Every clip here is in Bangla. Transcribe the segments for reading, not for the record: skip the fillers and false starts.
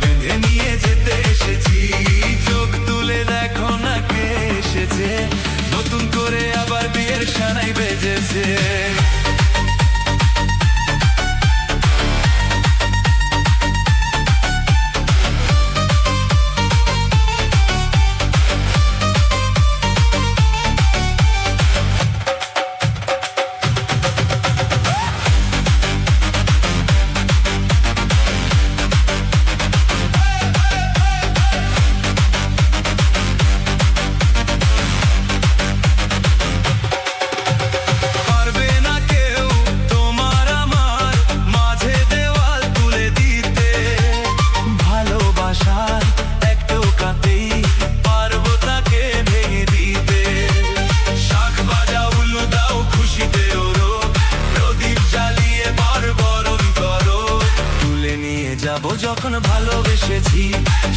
বেঁধে নিয়ে যেতে এসেছি। চোখ তুলে দেখো না কে এসেছে, নতুন করে আবার বিয়ের সানাই বেজেছে। যাবো যখন ভালোবেসেছি,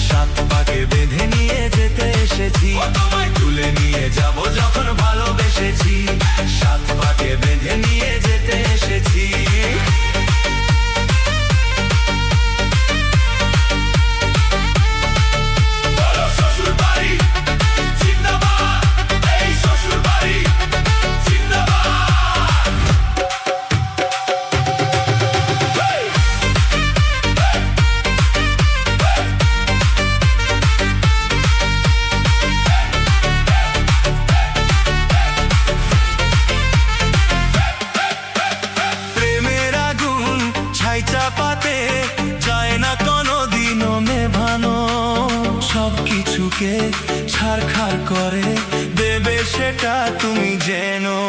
সাত পাকে বেঁধে নিয়ে যেতে এসেছি। তোমায় তুলে নিয়ে যাবো যখন ভালোবেসেছি, সাত পাকে বেঁধে নিয়ে যেতে এসেছি। চাপাতে যায় না কোনোদিনও নেভানো, সবকিছুকে ছারখার করে দেবে সেটা তুমি জেনো।